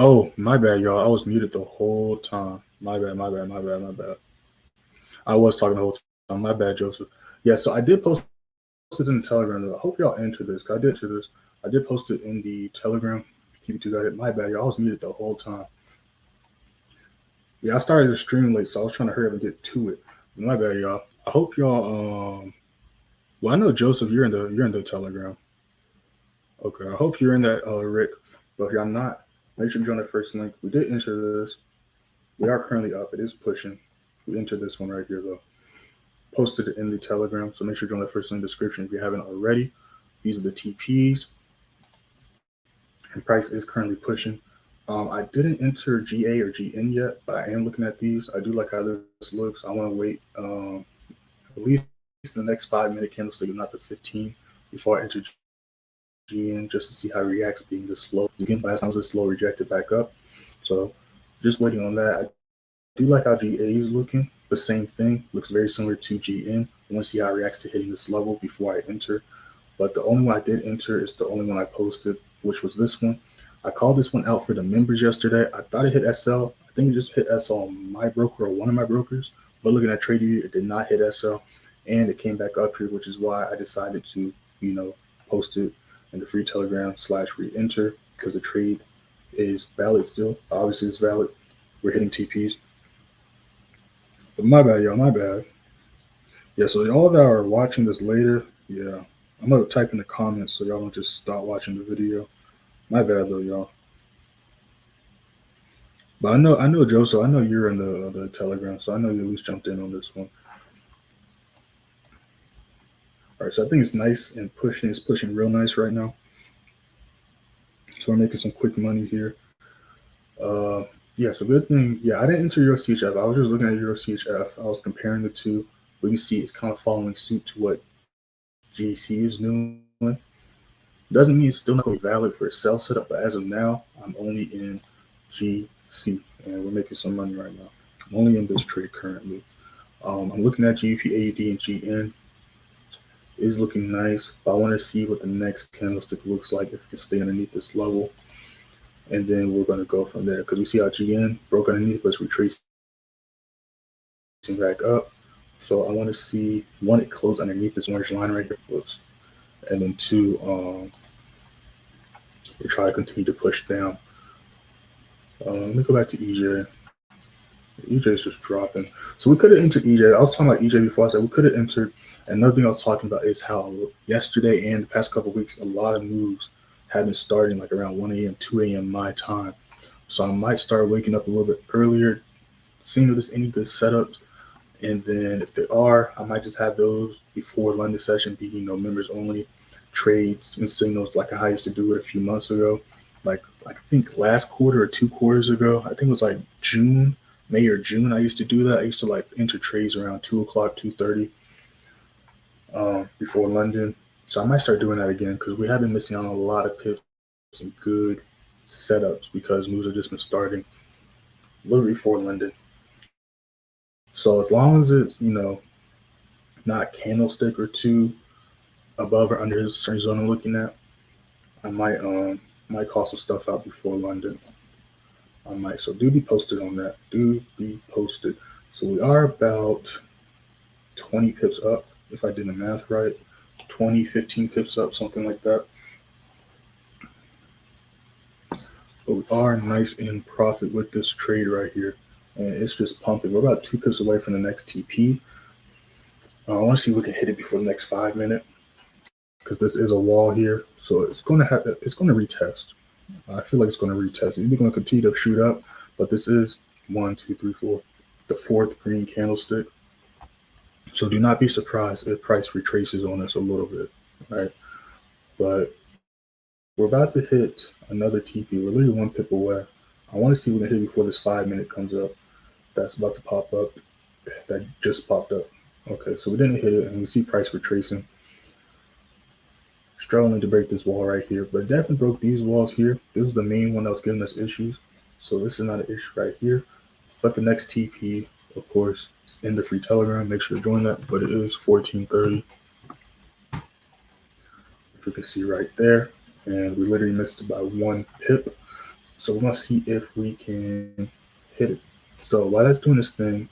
Oh, my bad, y'all. I was muted the whole time. My bad, my bad, my bad, my bad. I was talking the whole time. My bad, Joseph. Yeah, so I did post this in the Telegram, though. I hope y'all enter this. I did enter this. I did post it in the Telegram. TB2 got it. My bad, y'all. I was muted the whole time. Yeah, I started the stream late, so I was trying to hurry up and get to it. My bad, y'all. I hope y'all. Well, I know Joseph, you're in the Telegram. Okay, I hope you're in that, Rick. But if y'all not, make sure to join the first link. We did enter this. We are currently up. It is pushing. We entered this one right here, though. Posted it in the Telegram, so make sure to join the first link in the description if you haven't already. These are the TPs, and price is currently pushing. I didn't enter GA or GN yet, but I am looking at these. I do like how this looks. I want to wait at least the next 5-minute candlestick, not the 15, before I enter GN, just to see how it reacts being this slow. Again, last time was this slow, rejected back up. So just waiting on that. I do like how GA is looking. The same thing, looks very similar to GN. I want to see how it reacts to hitting this level before I enter. But the only one I did enter is the only one I posted, which was this one. I called this one out for the members yesterday. I thought it hit SL. I think it just hit SL on my broker or one of my brokers. But looking at TradingView, it did not hit SL. And it came back up here, which is why I decided to, post it in the free Telegram /re-enter, because the trade is valid still. Obviously, it's valid. We're hitting TPs. But my bad, y'all. My bad. Yeah, so y'all that are watching this later, yeah, I'm going to type in the comments so y'all don't just stop watching the video. My bad, though, y'all. But I know, Joe, so I know you're in the Telegram, so I know you at least jumped in on this one. All right, so I think it's nice and pushing. It's pushing real nice right now. So we're making some quick money here. Yeah, so good thing. Yeah, I didn't enter Euro CHF. I was just looking at Euro CHF. I was comparing the two. We can see it's kind of following suit to what GC is doing. Doesn't mean it's still not going to be valid for a sell setup, but as of now, I'm only in GC, and we're making some money right now. I'm only in this trade currently. I'm looking at GBPJPY and GN. It is looking nice, but I want to see what the next candlestick looks like if it can stay underneath this level. And then we're going to go from there, because we see how GN broke underneath, but it's retracing back up. So I want to see, one, it closed underneath this orange line right here. Whoops. And then two, we try to continue to push down. Let me go back to EJ. EJ is just dropping. So we could have entered EJ. I was talking about EJ before. I said we could have entered. Another thing I was talking about is how yesterday and the past couple of weeks, a lot of moves have been starting like around 1 a.m., 2 a.m. my time. So I might start waking up a little bit earlier, seeing if there's any good setups. And then if there are, I might just have those before London session be, members only trades and signals like I used to do it a few months ago. Like I think last quarter or 2 quarters ago, I think it was like May or June, I used to do that. I used to like enter trades around 2 o'clock, 2:30 before London. So I might start doing that again, because we have been missing out on a lot of pips and good setups because moves have just been starting a little before London. So as long as it's, not candlestick or two above or under the certain zone I'm looking at, I might call some stuff out before London. I might. So do be posted on that. Do be posted. So we are about 20 pips up, if I did the math right. 20, 15 pips up, something like that. But we are nice in profit with this trade right here. And it's just pumping. We're about 2 pips away from the next TP. I want to see if we can hit it before the next 5 minute, because this is a wall here. So it's going to retest. I feel like it's going to retest. It's going to continue to shoot up, but this is 1, 2, 3, 4, the 4th green candlestick. So do not be surprised if price retraces on us a little bit, right? But we're about to hit another TP. We're literally 1 pip away. I want to see if we can hit it before this 5 minute comes up. That's about to pop up. That just popped up. Okay, so we didn't hit it, and we see price retracing. Struggling to break this wall right here, but definitely broke these walls here. This is the main one that was giving us issues. So this is not an issue right here. But the next TP, of course, is in the free Telegram. Make sure to join that. But it is 1430, which you can see right there. And we literally missed it by 1 pip. So we're gonna see if we can hit it. So while that's doing this thing,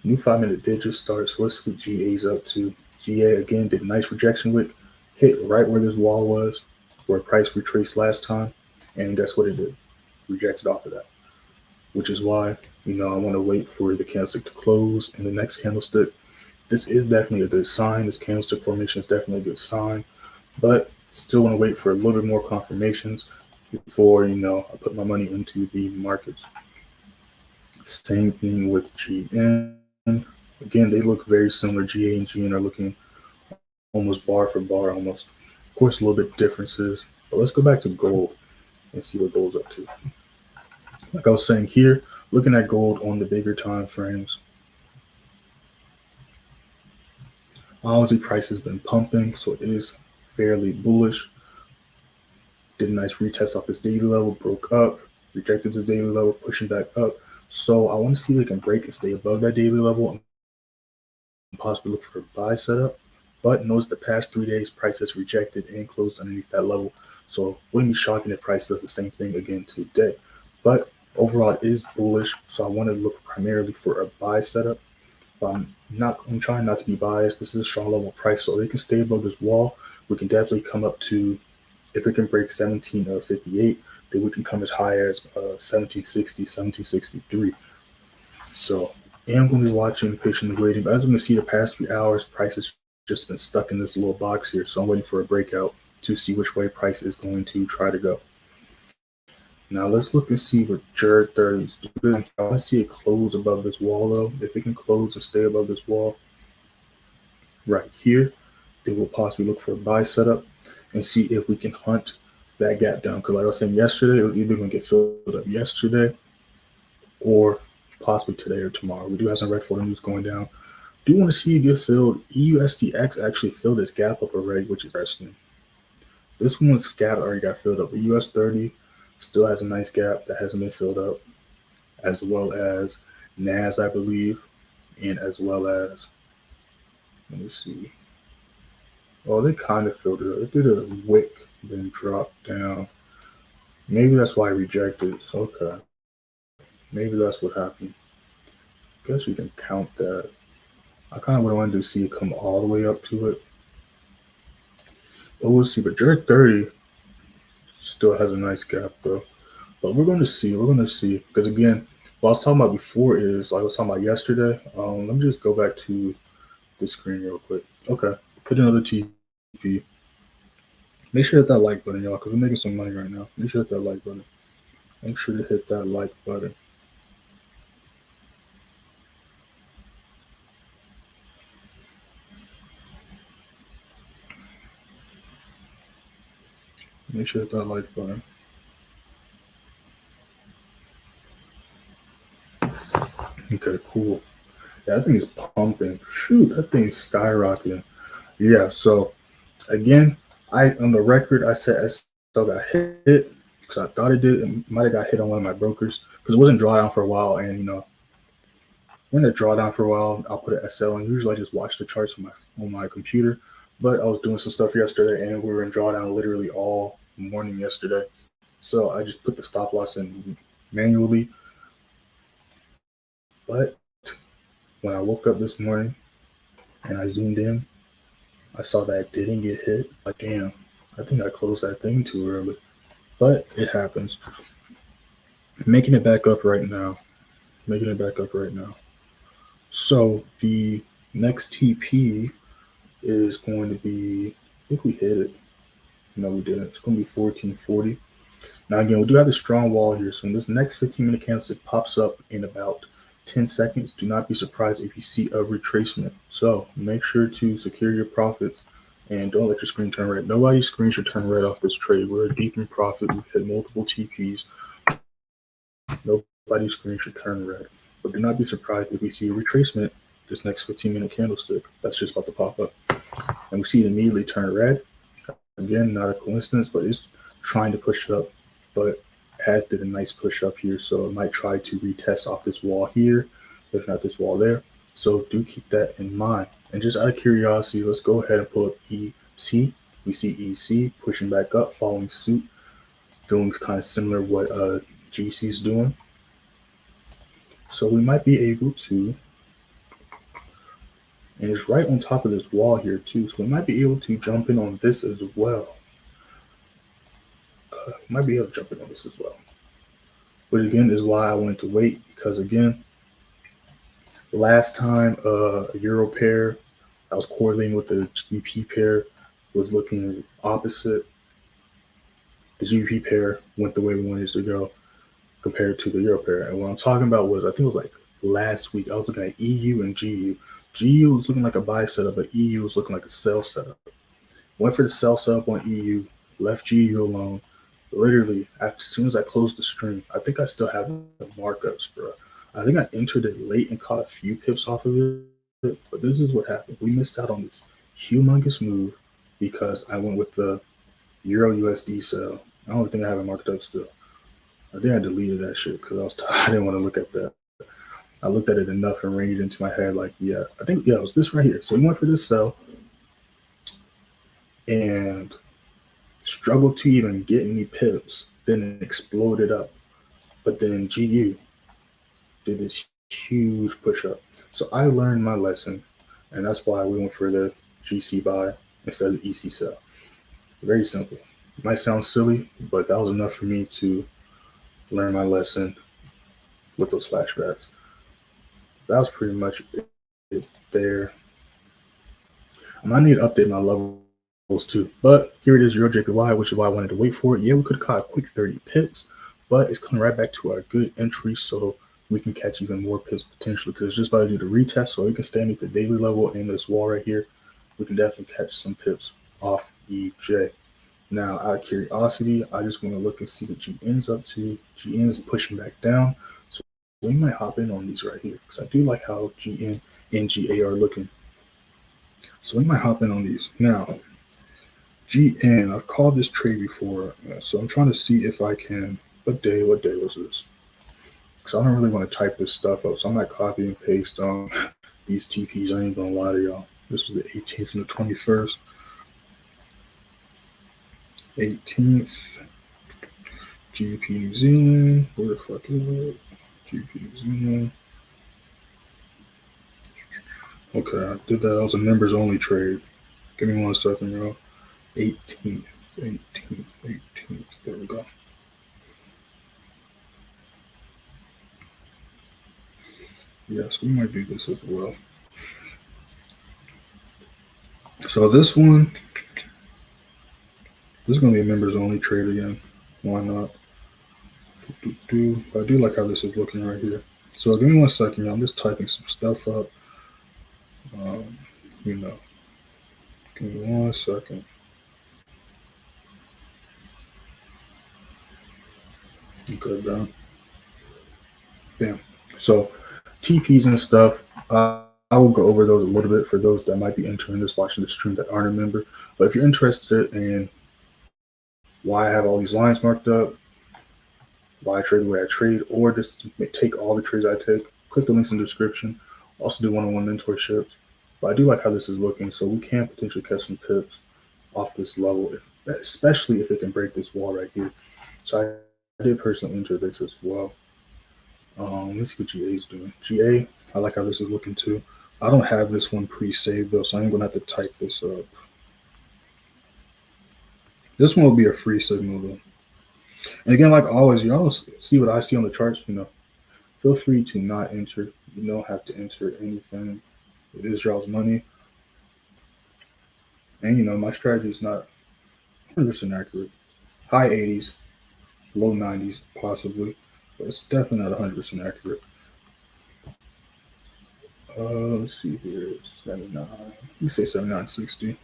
new 5-minute did just start. So let's see what GA's up to. GA again did a nice rejection wick, hit right where this wall was, where price retraced last time, and guess what it did? Rejected off of that. Which is why, I want to wait for the candlestick to close in the next candlestick. This is definitely a good sign. This candlestick formation is definitely a good sign, but still want to wait for a little bit more confirmations before, I put my money into the markets. Same thing with GN. Again, they look very similar. GA and GN are looking almost bar for bar almost. Of course, a little bit differences, but let's go back to gold and see what gold's up to. Like I was saying here, looking at gold on the bigger time frames, obviously price has been pumping, so it is fairly bullish. Did a nice retest off this daily level, broke up, rejected this daily level, pushing back up. So I want to see if it can break and stay above that daily level and possibly look for a buy setup. But notice the past 3 days, price has rejected and closed underneath that level. So wouldn't be shocking if price does the same thing again today. But overall, it is bullish. So I want to look primarily for a buy setup. I'm trying not to be biased. This is a strong level price, so it can stay above this wall. We can definitely come up to, if it can break 1758, then we can come as high as 1760, 1763. So I'm going to be watching, patiently waiting. But as we can see, the past few hours, price has just been stuck in this little box here. So I'm waiting for a breakout to see which way price is going to try to go. Now let's look and see what US30 is doing. I want to see it close above this wall though. If it can close and stay above this wall right here, then we'll possibly look for a buy setup and see if we can hunt that gap down. Because like I was saying yesterday, it was either going to get filled up yesterday or possibly today or tomorrow. We do have some red folder news going down. Do want to see it get filled. EUSDX actually filled this gap up already, which is interesting. This one's gap already got filled up. The US30 still has a nice gap that hasn't been filled up, as well as NAS, I believe, and as well as, let me see. Oh, they kind of filled it up. It did a wick, then dropped down. Maybe that's why I rejected. Okay. Maybe that's what happened. Guess you can count that. I kind of would want to see it come all the way up to it. But we'll see. But US30 still has a nice gap though. But we're going to see. We're going to see. Because again, what I was talking about before is, like I was talking about yesterday. Let me just go back to the screen real quick. Okay. Hit another TP. Make sure to hit that like button, y'all, because we're making some money right now. Make sure to hit that like button. Make sure to hit that like button. Make sure to hit that like button. Okay, cool. Yeah, that thing is pumping. Shoot, that thing's skyrocketing. Yeah, so again, on the record, I said SL got hit because I thought it did. It might have got hit on one of my brokers because it wasn't drawdown for a while. And, when it drawdown for a while, I'll put an SL. And usually I just watch the charts on my computer. But I was doing some stuff yesterday and we were in drawdown literally all morning yesterday. So I just put the stop loss in manually. But when I woke up this morning and I zoomed in, I saw that it didn't get hit. Like, damn, I think I closed that thing too early. But it happens. Making it back up right now. So the next TP is going to be, I think we hit it. No, we didn't. It's going to be 1440. Now, again, we do have a strong wall here. So when this next 15-minute candlestick pops up in about 10 seconds, do not be surprised if you see a retracement. So make sure to secure your profits and don't let your screen turn red. Nobody's screen should turn red off this trade. We're deep in profit. We've hit multiple TPs. Nobody's screen should turn red. But do not be surprised if we see a retracement this next 15-minute candlestick that's just about to pop up. And we see it immediately turn red. Again, not a coincidence, but it's trying to push up. But has did a nice push up here, so it might try to retest off this wall here, if not this wall there. So do keep that in mind. And just out of curiosity, let's go ahead and pull up EC. We see EC pushing back up, following suit, doing kind of similar what GC's doing. So we might be able to, and it's right on top of this wall here too, so we might be able to jump in on this as well. Might be able to jump in on this as well. But again, is why I wanted to wait, because again, last time a euro pair I was correlating with the GBP pair was looking opposite. The GBP pair went the way we wanted it to go compared to the euro pair. And what I'm talking about was, I think it was like last week, I was looking at EU and GU. GU was looking like a buy setup, but EU was looking like a sell setup. Went for the sell setup on EU, left GU alone. Literally, as soon as I closed the stream, I think I still have the markups, bro. I think I entered it late and caught a few pips off of it. But this is what happened. We missed out on this humongous move because I went with the Euro USD sell. I don't think I have it marked up still. I think I deleted that shit because I didn't want to look at that. I looked at it enough and rang it into my head like, yeah, I think, yeah, it was this right here. So we went for this sell and struggled to even get any pips. Then it exploded up. But then GU did this huge push up. So I learned my lesson, and that's why we went for the GC buy instead of the EC sell. Very simple. It might sound silly, but that was enough for me to learn my lesson with those flashbacks. That was pretty much it there. I might need to update my levels too, but here it is, Euro JPY, which is why I wanted to wait for it. Yeah, we could have caught a quick 30 pips, but it's coming right back to our good entry, so we can catch even more pips potentially, because it's just about to do the retest, so we can stay at the daily level in this wall right here. We can definitely catch some pips off EJ. Now, out of curiosity, I just want to look and see what GN's up to. GN is pushing back down, so we might hop in on these right here, because I do like how GN and GA are looking. So we might hop in on these. Now, GN, I've called this trade before, so I'm trying to see if I can, what day was this? Because I don't really want to type this stuff up, so I might copy and paste these TPs. I ain't gonna lie to y'all. This was the 18th and the 21st. 18th, GBP New Zealand. Where the fuck is it? GBP New Zealand. Okay, I did that. That was a members only trade. Give me 1 second, y'all. 18th. There we go. Yes, we might do this as well. So this one, this is going to be a members only trade again. Why not? I do like how this is looking right here. So give me 1 second, y'all. I'm just typing some stuff up. Give me 1 second. Okay, done. Bam. So TPs and stuff, I will go over those a little bit for those that might be entering this, watching the stream that aren't a member. But if you're interested in why I have all these lines marked up, why I trade the way I trade, or just take all the trades I take, click the links in the description. Also do one-on-one mentorships. But I do like how this is looking, so we can potentially catch some pips off this level, especially if it can break this wall right here. So I did personally enter this as well. Let's see what GA is doing. GA, I like how this is looking too. I don't have this one pre-saved though, so I'm gonna have to type this up. This one will be a free signal though. And again, like always, you always see what I see on the charts, feel free to not enter. You don't have to enter anything. It is y'all's money. And my strategy is not 100% accurate. High 80s, low 90s possibly, but it's definitely not 100% accurate. Let's see here, 79. You say 79.60.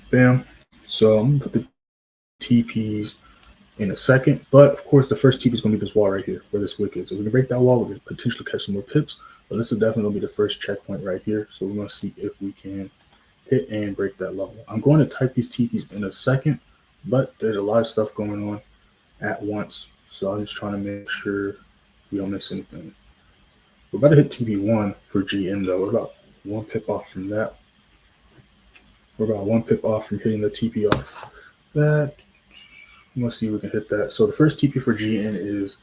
Bam. So I'm gonna put the TPs in a second, but of course the first TP is gonna be this wall right here, where this wick is. So we can break that wall, we can potentially catch some more pips, but this is definitely gonna be the first checkpoint right here. So we're gonna see if we can hit and break that level. I'm going to type these TPs in a second, but there's a lot of stuff going on at once, so I'm just trying to make sure we don't miss anything. We're about to hit TP1 for GN though. We're about 1 pip off from that. We're about 1 pip off from hitting the TP off that. Let's see if we can hit that. So the first TP for GN is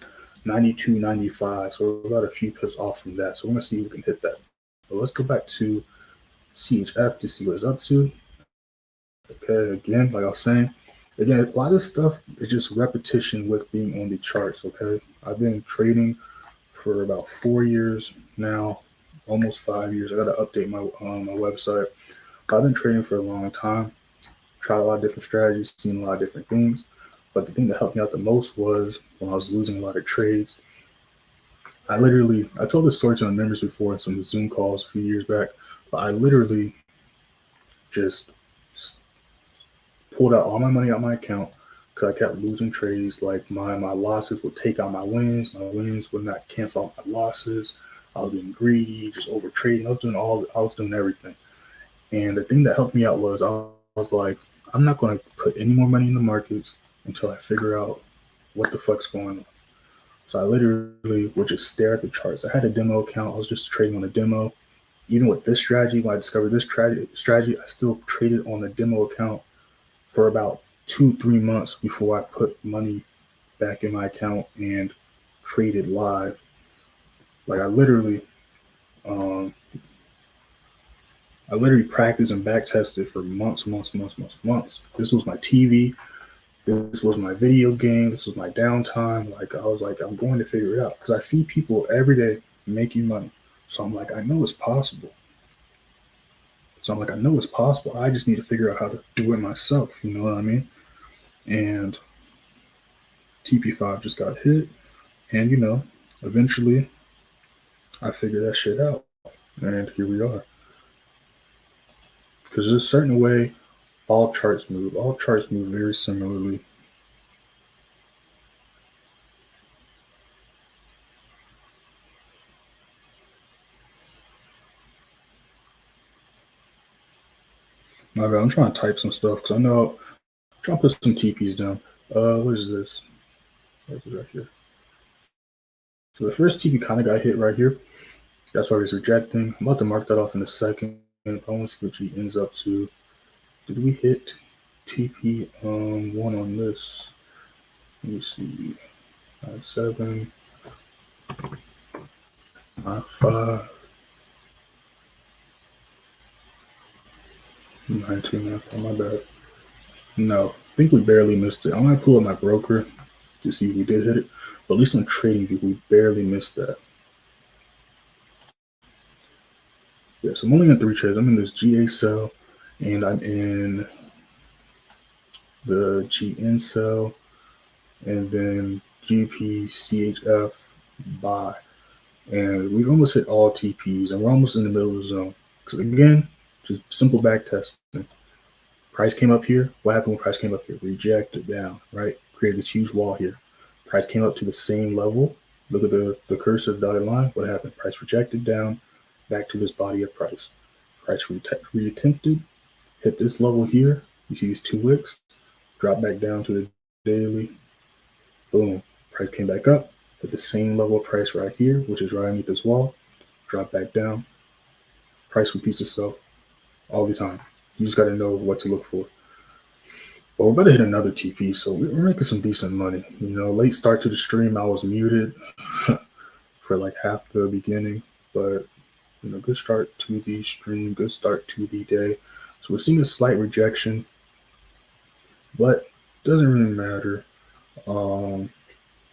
92.95. So we're about a few pips off from that. So we're going to see if we can hit that. But let's go back to CHF to see what it's up to. Okay, again, like I was saying, again, a lot of stuff is just repetition with being on the charts. Okay, I've been trading for about 4 years now, almost 5 years. I got to update my my website. I've been trading for a long time. Tried a lot of different strategies, seen a lot of different things. But the thing that helped me out the most was when I was losing a lot of trades. I told this story to my members before in some Zoom calls a few years back, but I literally just pulled out all my money out my account because I kept losing trades. Like my losses would take out my wins. My wins would not cancel out my losses. I was being greedy, just over trading. I was doing everything. And the thing that helped me out was I was like, I'm not going to put any more money in the markets until I figure out what the fuck's going on. So I literally would just stare at the charts. I had a demo account. I was just trading on a demo. Even with this strategy, when I discovered this strategy, I still traded on the demo account for about 2-3 months before I put money back in my account and traded live. Like I literally practiced and back tested for months. This was my TV. This was my video game. This was my downtime. Like I was like, I'm going to figure it out because I see people every day making money. So I'm like, I know it's possible. I just need to figure out how to do it myself. You know what I mean? And TP5 just got hit. And, eventually I figured that shit out. And here we are. Because there's a certain way all charts move. All charts move very similarly. My God, I'm trying to type some stuff because I know I'm trying to put some TPs down. What is this? What is it right here? So the first TP kind of got hit right here. That's why it's rejecting. I'm about to mark that off in a second. I want to see what G ends up to. Did we hit TP one on this? Let me see. 97, 95, 19, my bad. No, I think we barely missed it. I'm gonna pull up my broker to see if we did hit it. But at least on TradingView, we barely missed that. Yeah, so I'm only in 3 trades. I'm in this GA sell, and I'm in the GN sell, and then GBPJPY buy. And we've almost hit all TPs, and we're almost in the middle of the zone. Because again, just simple back testing. Price came up here. What happened when price came up here? Rejected down, right? Created this huge wall here. Price came up to the same level. Look at the cursor dotted line. What happened? Price rejected down, back to this body of price. Price reattempted, hit this level here. You see these 2 wicks, drop back down to the daily. Boom. Price came back up at the same level of price right here, which is right underneath this wall. Drop back down. Price repeats itself all the time. You just got to know what to look for. But we're about to hit another TP, so we're making some decent money. Late start to the stream, I was muted for like half the beginning, but good start to the stream, good start to the day. So we're seeing a slight rejection, but it doesn't really matter.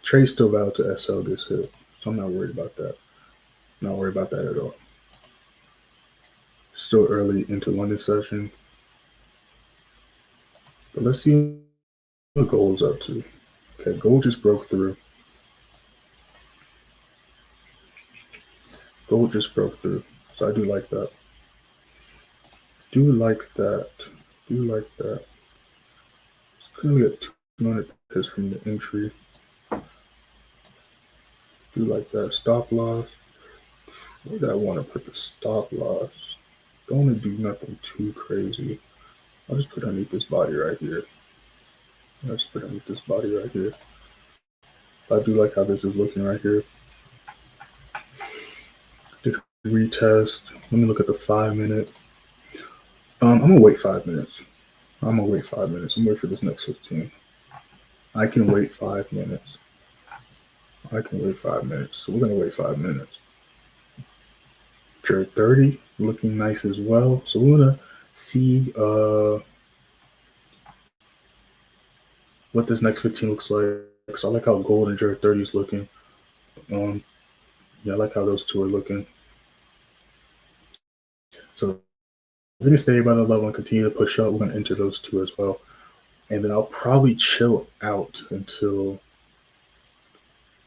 Trade's still valid to SL gets hit, so I'm not worried about that. Not worried about that at all. Still early into London session. But let's see what gold's up to. Okay, gold just broke through. Gold just broke through. So I do like that. Do like that. It's going to get 200 pips from the entry. Do like that. Stop loss. Where do I want to put the stop loss? Don't want to do nothing too crazy. I'll just put underneath this body right here. I do like how this is looking right here. Did retest. Let me look at the 5 minute. I'm gonna wait 5 minutes. I'm gonna wait 5 minutes. I'm waiting for this next 15. I can wait 5 minutes. I can wait 5 minutes. So we're gonna wait 5 minutes. GBPJPY looking nice as well. So we're gonna see what this next 15 looks like. So I like how gold and GBP30 is looking. Yeah, I like how those two are looking. So we're gonna stay by the level and continue to push up. We're gonna enter those two as well. And then I'll probably chill out until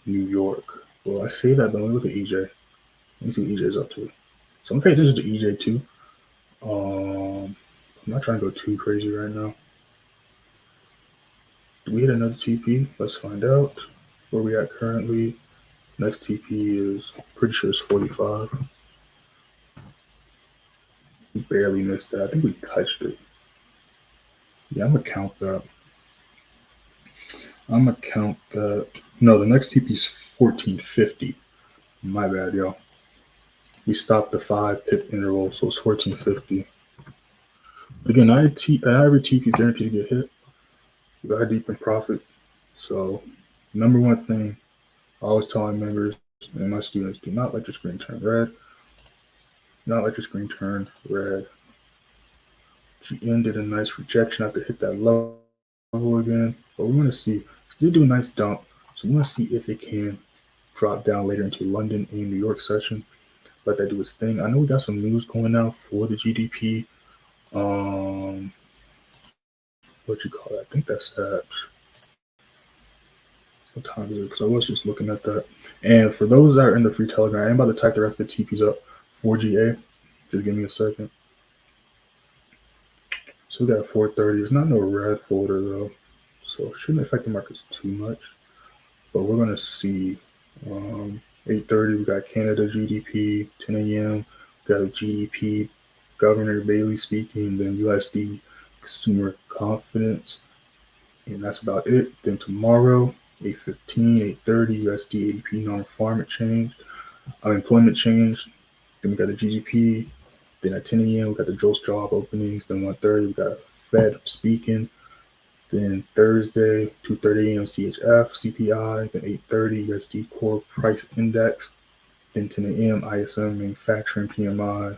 New York. Well, I say that, but let me look at EJ. Let me see what EJ is up to. So I'm paying attention to EJ too. I'm not trying to go too crazy right now. Do we hit another TP? Let's find out where we at currently. Next TP is pretty sure it's 45. We barely missed that. I think we touched it. Yeah, I'm gonna count that. No, the next TP is 1450. My bad, y'all. We stopped the 5 pip interval, so it's 1450. Again, every TP is guaranteed to get hit. You got deep in profit. So, number one thing I always tell my members and my students: do not let your screen turn red. Do not let your screen turn red. GN did a nice rejection after hit that level again, but we want to see. It did do a nice dump, so we want to see if it can drop down later into London and New York session. Let that do its thing. I know we got some news going out for the GDP. What you call that? I think that's at what time is it? Because I was just looking at that. And for those that are in the free Telegram, I'm about to type the rest of the TPs up for GA. Just give me a second. So we got 430. It's not no red folder though, so it shouldn't affect the markets too much. But we're gonna see 8:30. We got Canada GDP. 10 a.m. We got a GDP. Governor Bailey speaking. Then USD consumer confidence, and that's about it. Then tomorrow, 8:15, 8:30, USD ADP non-farm unemployment change. Then we got the GDP. Then at 10 a.m. we got the JOLTS job openings. Then 1:30 we got Fed speaking. Then Thursday, 2:30 a.m. CHF CPI. Then 8:30 USD core price index. Then 10 a.m. ISM manufacturing PMI.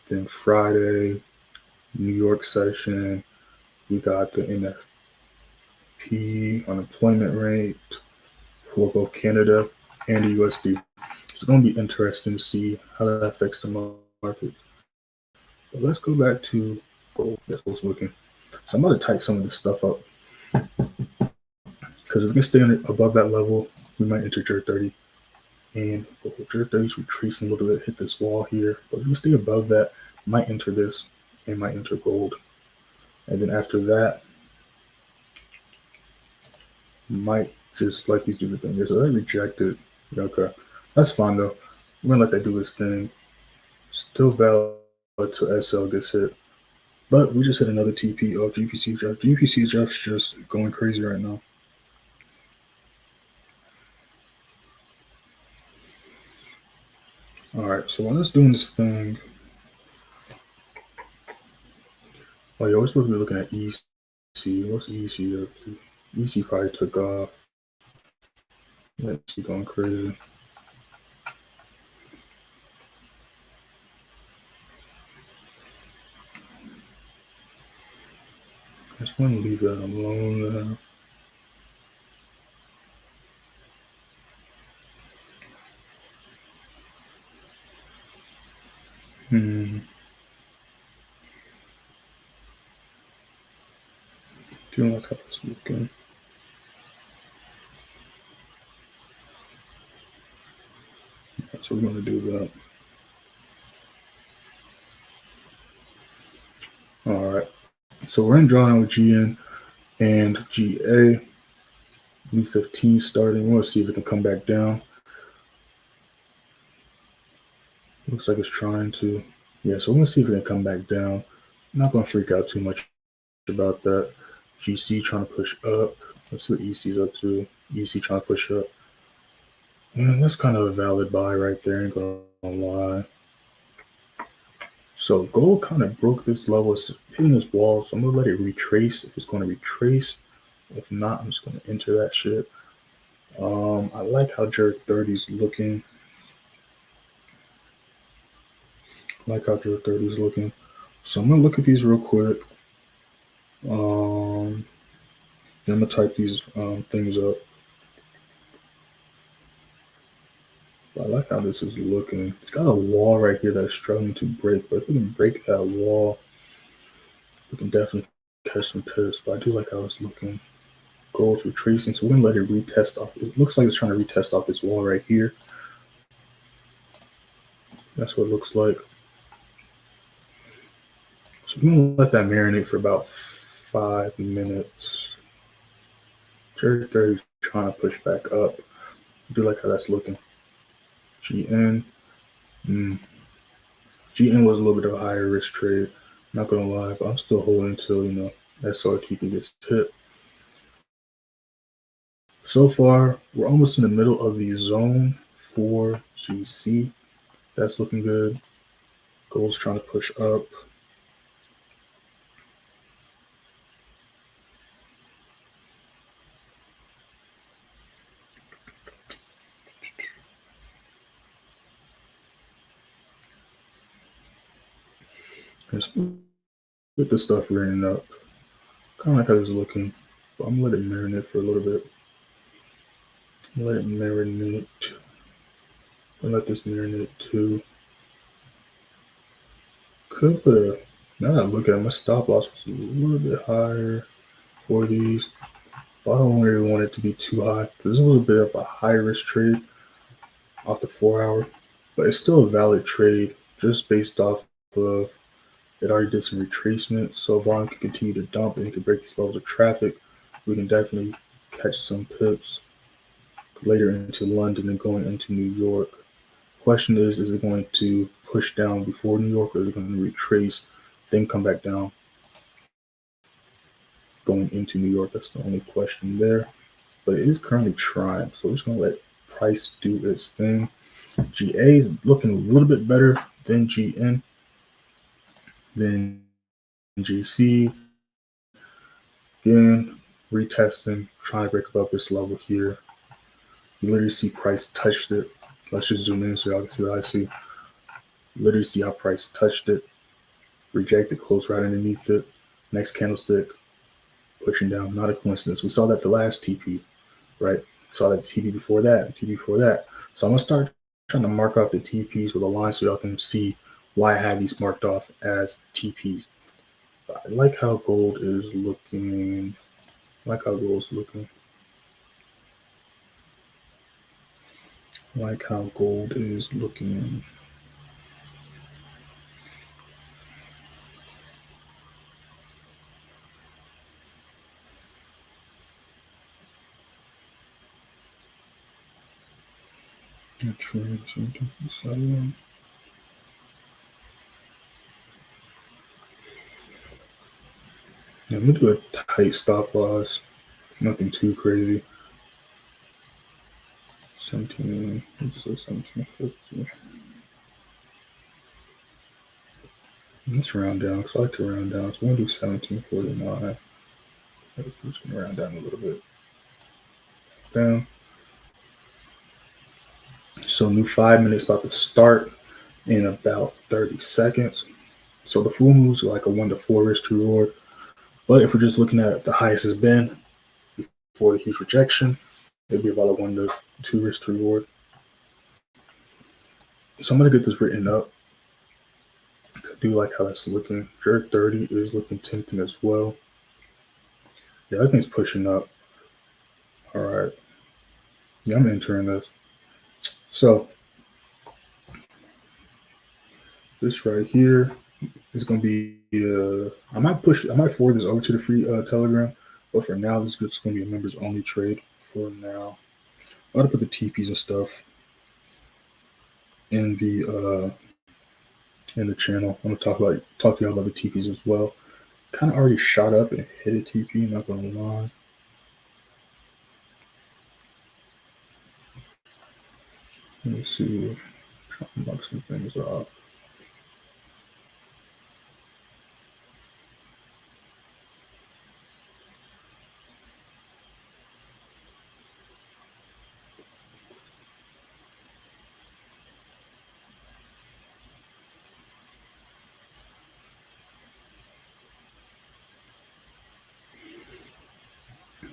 Then Friday, New York session. We got the NFP unemployment rate for both Canada and the USD. It's going to be interesting to see how that affects the markets. But let's go back to gold. That's what's looking. So I'm going to type some of this stuff up, because if we can stay above that level, we might enter GBP30. And GBP30 is retracing a little bit, hit this wall here. But if we can stay above that, might enter this and might enter gold. And then after that, might just like these different things. So I rejected. Okay, that's fine though. We're gonna let that do its thing. Still valid till SL gets hit. But we just hit another TP of GBPJPY. GBPJPY's just going crazy right now. All right, so while it's doing this thing, oh yeah, we're supposed to be looking at EC. What's EC up to? EC probably took off. Let's see, going crazy. I just want to leave that alone. Do you like how it's looking? So we're going to do that. All right. So we're in drawdown with GN and GA. U15 starting. We'll see if it can come back down. Looks like it's trying to. Yeah, so we're going to see if it can come back down. I'm not going to freak out too much about that. GC trying to push up. Let's see what EC's up to. EC trying to push up. And that's kind of a valid buy right there. Ain't going to lie. So gold kind of broke this level. It's hitting this wall. So I'm going to let it retrace if it's going to retrace. If not, I'm just going to enter that shit. I like how GBPJPY is looking. So I'm going to look at these real quick. Then I'm going to type these things up. I like how this is looking. It's got a wall right here that's struggling to break, but if we can break that wall, we can definitely catch some pips. But I do like how it's looking. Gold's retracing, so we're gonna let it retest off. It looks like it's trying to retest off this wall right here. That's what it looks like. So we're gonna let that marinate for about 5 minutes. GBPJPY trying to push back up. I do like how that's looking. GN. GN was a little bit of a higher risk trade. Not gonna lie, but I'm still holding until SRTP gets hit. So far, we're almost in the middle of the zone for GC. That's looking good. Gold's trying to push up. Let's get the stuff running up. Kind of like how it's looking. But I'm gonna let it marinate for a little bit. Let it marinate. And let this marinate too. Could put a, now that I look at it, my stop loss was a little bit higher for these. But I don't really want it to be too high. There's a little bit of a high risk trade off the 4 hour, but it's still a valid trade just based off of it already did some retracement. So volume can continue to dump and it can break these levels of traffic. We can definitely catch some pips later into London and going into New York. Question is it going to push down before New York, or is it going to retrace, then come back down going into New York? That's the only question there. But it is currently trying, so we're just going to let price do its thing. GA is looking a little bit better than GN, then GC. Again, retesting, trying to break above this level here. You literally see price touched it. Let's just zoom in so y'all can see what I see. Literally see how price touched it, rejected, close right underneath it. Next candlestick, pushing down. Not a coincidence. We saw that the last TP, right? Saw that TP before that, TP before that. So I'm gonna start trying to mark off the TPs with a line so y'all can see why I have these marked off as TPs. But I like how gold is looking. I like how gold's looking. I like how gold is looking. Yeah, I'm gonna do a tight stop loss. Nothing too crazy. 17, let's say 1750. Let's round down, because I like to round down. So we're gonna do 1749. I'm just gonna round down a little bit. Down. So new 5 minutes about to start in about 30 seconds. So the full moves are like a 1 to 4 risk to reward. But if we're just looking at the highest has been before the huge rejection, it'd be about a 1 to 2 risk to reward. So I'm gonna get this written up. I do like how that's looking. GBPJPY is looking tempting as well. Yeah, that thing's pushing up. All right. Yeah, I'm entering this. So this right here is going to be, I might forward this over to the free Telegram, but for now, this is going to be a members only trade for now. I'm going to put the TPs and stuff in the channel. I'm going to talk to y'all about the TPs as well. Kind of already shot up and hit a TP, not going to lie. Let me see. Trying to knock some things off.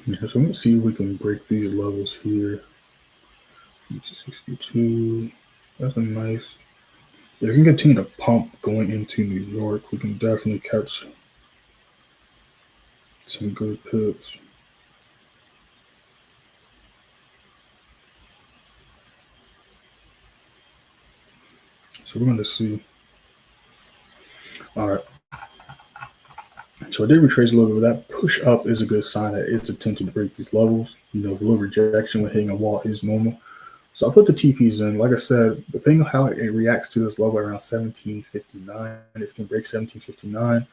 Yeah, so I'm going to see if we can break these levels here. 62. That's a nice. If we can continue to pump going into New York, we can definitely catch some good pips. So we're going to see. All right. So I did retrace a little bit. That push up is a good sign that it's attempting to break these levels. You know, the little rejection when hitting a wall is normal. So I'll put the TPs in. Like I said, depending on how it reacts to this level around 1759, if it can break 1759,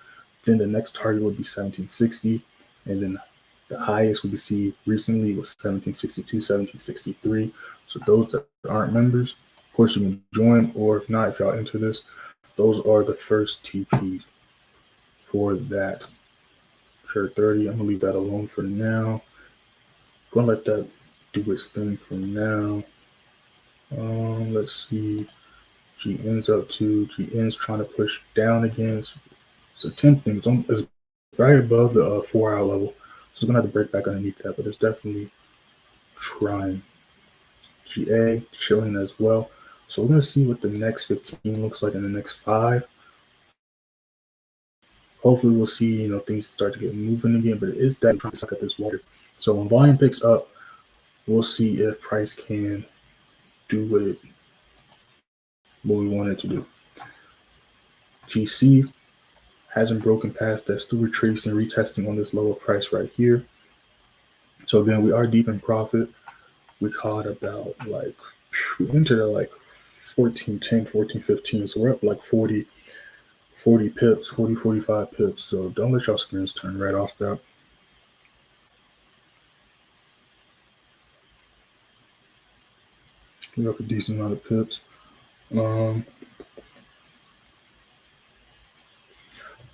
then the next target would be 1760. And then the highest we see recently was 1762, 1763. So those that aren't members, of course, you can join, or if not, if y'all enter this, those are the first TPs for that. Sure, 30. I'm gonna leave that alone for now. Gonna let that do its thing for now. Let's see. GN's up to. GN's trying to push down again. It's attempting. It's right above the 4-hour level. So it's gonna have to break back underneath that, but it's definitely trying. GA chilling as well. So we're gonna see what the next 15 looks like in the next 5. Hopefully we'll see, things start to get moving again, but it is definitely trying to suck up this water. So when volume picks up, we'll see if price can do what we want it to do. GC hasn't broken past that, still retracing, retesting on this lower price right here. So again, we are deep in profit. We caught about we entered at 1410, 1415. So we're up 40 pips, 45 pips. So don't let y'all screens turn right off that. We're up a decent amount of pips.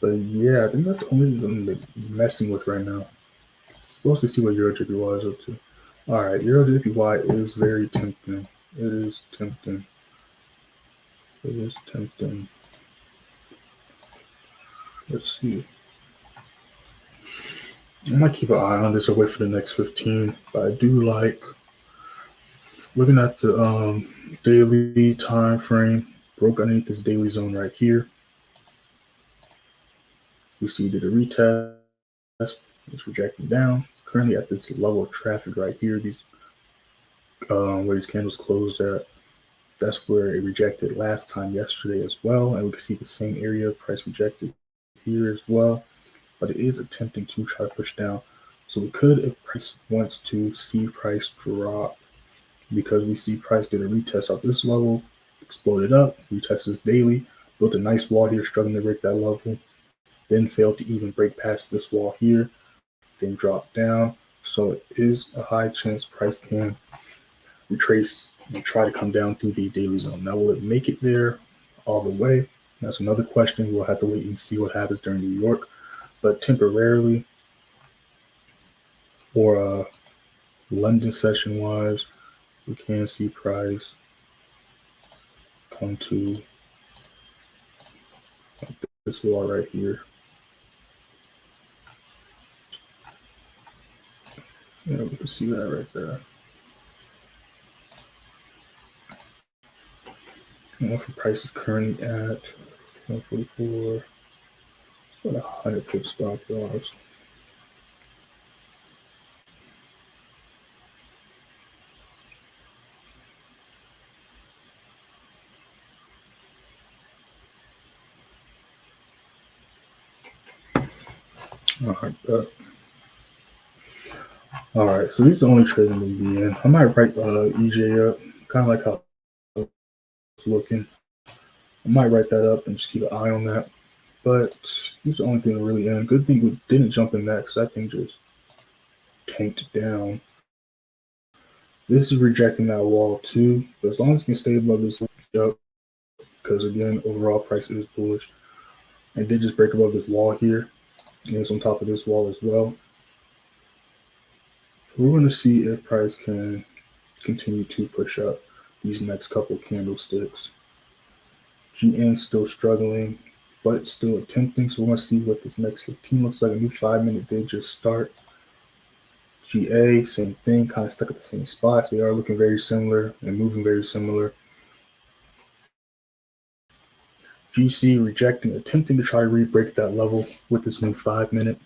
But yeah, I think that's the only thing I'm messing with right now. Supposed to see what EuroJPY is up to. All right, EuroJPY is very tempting. It is tempting. It is tempting. Let's see. I might keep an eye on this or wait for the next 15, but I do like looking at the daily time frame. Broke underneath this daily zone right here. We see it did a retest. It's rejecting down. It's currently at this level of traffic right here. These where these candles closed at. That's where it rejected last time yesterday as well. And we can see the same area price rejected here as well. But it is attempting to try to push down. So we could, if price wants to, see price drop, because we see price did a retest off this level, exploded up, retested this daily, built a nice wall here, struggling to break that level, then failed to even break past this wall here, then dropped down. So it is a high chance price can retrace and try to come down through the daily zone. Now, will it make it there all the way? That's another question. We'll have to wait and see what happens during New York. But temporarily, or London session wise, we can see price come to this wall right here. Yeah, we can see that right there. And offer price is currently at 144. It's about 100 pip stop loss. All right, so these are the only trades I'm gonna be in. I might write EJ up, kind of like how it's looking. I might write that up and just keep an eye on that. But these are the only thing I'm really in. Good thing we didn't jump in that, because that thing just tanked down. This is rejecting that wall too, but as long as it can stay above this up, because again, overall price is bullish. And did just break above this wall here, and it's on top of this wall as well. We're going to see if price can continue to push up these next couple candlesticks. GN still struggling, but still attempting. So we're going to see what this next 15 looks like. A new 5-minute did just start. GA, same thing, kind of stuck at the same spot. They are looking very similar and moving very similar. GC rejecting, attempting to try to re-break that level with this new 5 minute.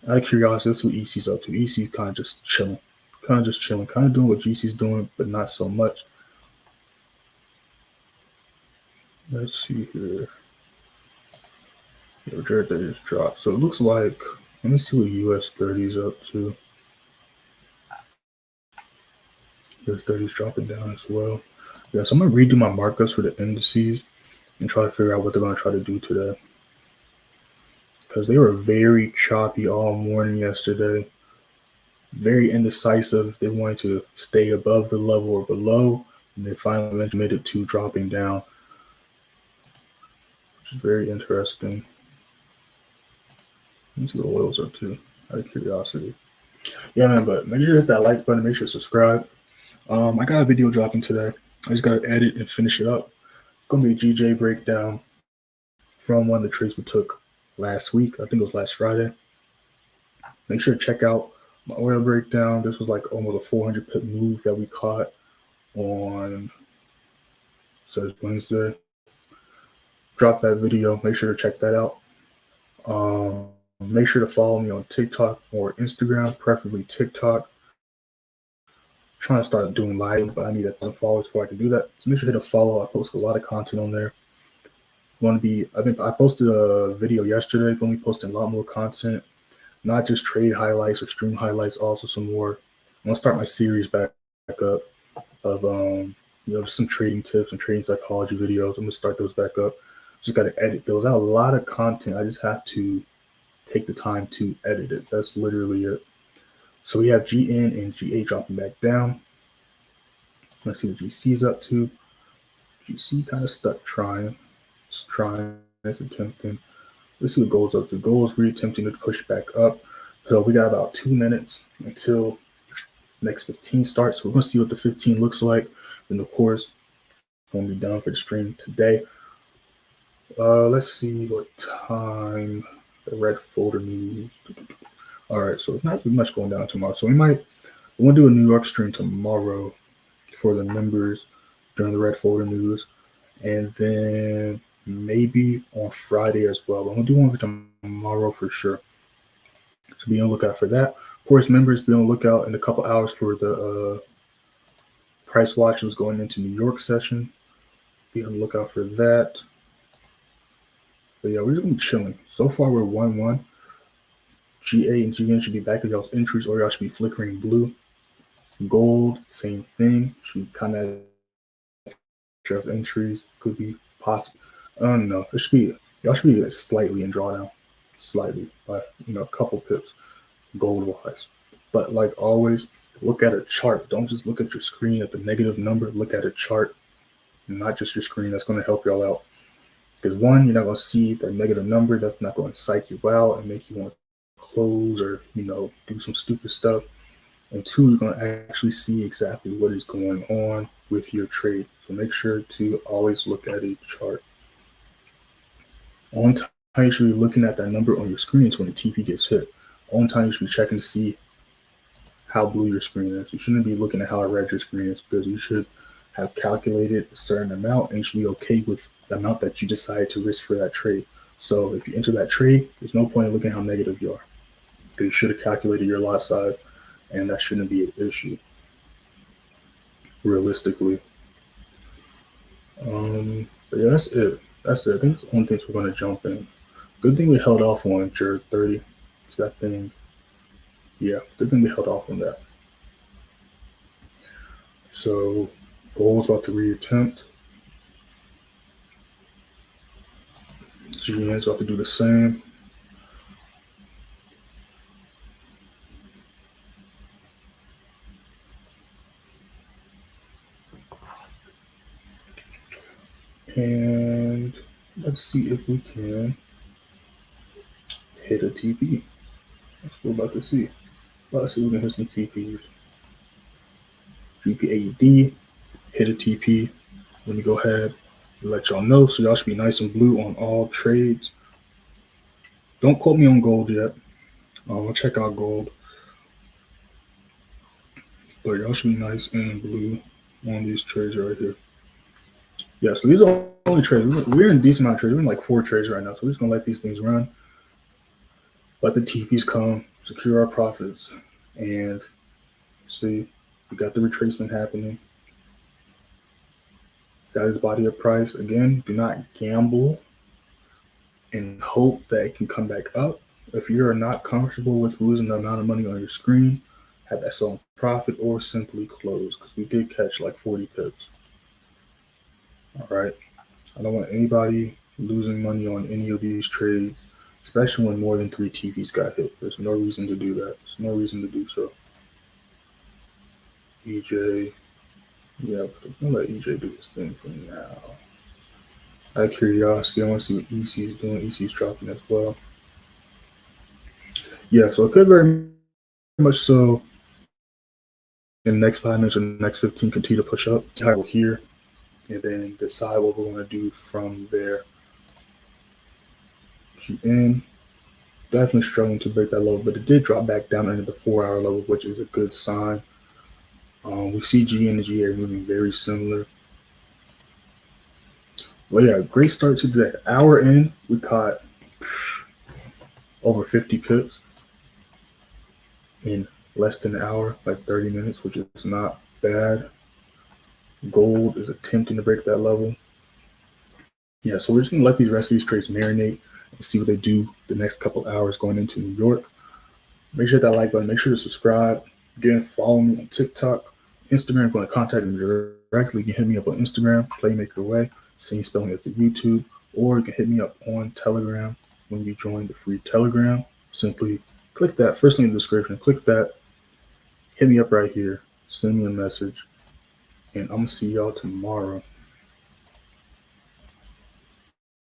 Out of curiosity, let's see what EC's up to. EC's kind of just chilling, kind of doing what GC's doing, but not so much. Let's see here. Yeah, Jared that just dropped. So it looks like, let me see what US30 is up to. US30 is dropping down as well. Yeah, so I'm going to redo my markups for the indices and try to figure out what they're going to try to do today. Because they were very choppy all morning yesterday. Very indecisive. They wanted to stay above the level or below, and they finally made it to dropping down, which is very interesting. Let's see what oil's up to, out of curiosity. Yeah, man, but make sure to hit that like button. Make sure to subscribe. I got a video dropping today. I just got to edit and finish it up. It's going to be a GJ breakdown from one of the trades we took last week. I think it was last Friday. Make sure to check out my oil breakdown. This was like almost a 400 pip move that we caught on Wednesday. Drop that video. Make sure to check that out. Make sure to follow me on TikTok or Instagram, preferably TikTok. I'm trying to start doing live, but I need 1,000 followers before I can do that. So make sure to hit a follow. I post a lot of content on there. I posted a video yesterday. Going to be posting a lot more content, not just trade highlights or stream highlights, also some more. I'm going to start my series back up of just some trading tips and trading psychology videos. I'm going to start those back up. Just got to edit those. I have a lot of content. I just have to take the time to edit it. That's literally it. So we have GN and GA dropping back down. Let's see what GC's up to. GC kind of stuck trying. It's attempting. Let's see what gold's up to. Gold's re-attempting to push back up. So we got about 2 minutes until next 15 starts. So we're going to see what the 15 looks like. And of course, going to be done for the stream today. Let's see what time the red folder needs. All right, so it's not too much going down tomorrow. So we'll do a New York stream tomorrow for the members during the red folder news. And then maybe on Friday as well. But I'm going to do one for tomorrow for sure. So be on the lookout for that. Of course, members, be on the lookout in a couple hours for the price watches going into New York session. Be on the lookout for that. But yeah, we're just going to be chilling. So far, we're 1-1. GA and GN should be back at y'all's entries, or y'all should be flickering blue. Gold, same thing. Should kind of y'all's entries. Could be possible. I don't know. Y'all should be slightly in drawdown. Slightly, by a couple pips, gold-wise. But like always, look at a chart. Don't just look at your screen at the negative number. Look at a chart, and not just your screen. That's going to help y'all out. Because one, you're not going to see the negative number. That's not going to psych you out and make you want to close or do some stupid stuff. And two, you're going to actually see exactly what is going on with your trade. So make sure to always look at a chart. On time, you should be looking at that number on your screen when the TP gets hit. On time, you should be checking to see how blue your screen is. You shouldn't be looking at how red your screen is, because you should have calculated a certain amount and you should be okay with the amount that you decided to risk for that trade. So if you enter that trade, there's no point in looking at how negative you are, because you should have calculated your lot size, and that shouldn't be an issue realistically. But yeah, that's it. I think that's the only things we're going to jump in. Good thing we held off on GBPJPY. It's that thing. Yeah, good thing we held off on that. So gold's about to reattempt. GN's about to do the same. And let's see if we can hit a TP. That's what we're about to see. Let's see if we can hit some TPs. GPAUD, hit a TP. Let me go ahead and let y'all know. So y'all should be nice and blue on all trades. Don't quote me on gold yet. I'll check out gold. But y'all should be nice and blue on these trades right here. Yeah, so these are only trades. We're in a decent amount of trades. We're in like 4 trades right now. So we're just going to let these things run. Let the TPs come, secure our profits. And see, we got the retracement happening. Got his body of price. Again, do not gamble and hope that it can come back up. If you're not comfortable with losing the amount of money on your screen, have that sell profit or simply close, because we did catch like 40 pips. All right. I don't want anybody losing money on any of these trades, especially when more than 3 TVs got hit. There's no reason to do that. There's no reason to do so. EJ. Yeah, I'm going to let EJ do his thing for now. Out of curiosity, I want to see what EC is doing. EC is dropping as well. Yeah, so it could very much so in the next 5 minutes or the next 15 continue to push up. Toggle here and then decide what we're going to do from there. GN definitely struggling to break that level, but it did drop back down into the 4-hour level, which is a good sign. We see GN and GA moving very similar. Well, yeah, great start to the hour in. We caught over 50 pips in less than an hour, like 30 minutes, which is not bad. Gold is attempting to break that level. Yeah, so we're just going to let the rest of these trades marinate and see what they do the next couple hours going into New York. Make sure to hit that like button. Make sure to subscribe. Again, follow me on TikTok, Instagram. If you want to contact me directly, you can hit me up on Instagram, Playmaker Way, same spelling as the YouTube, or you can hit me up on Telegram when you join the free Telegram. Simply click that first link in the description. Click that. Hit me up right here. Send me a message. And I'm going to see y'all tomorrow.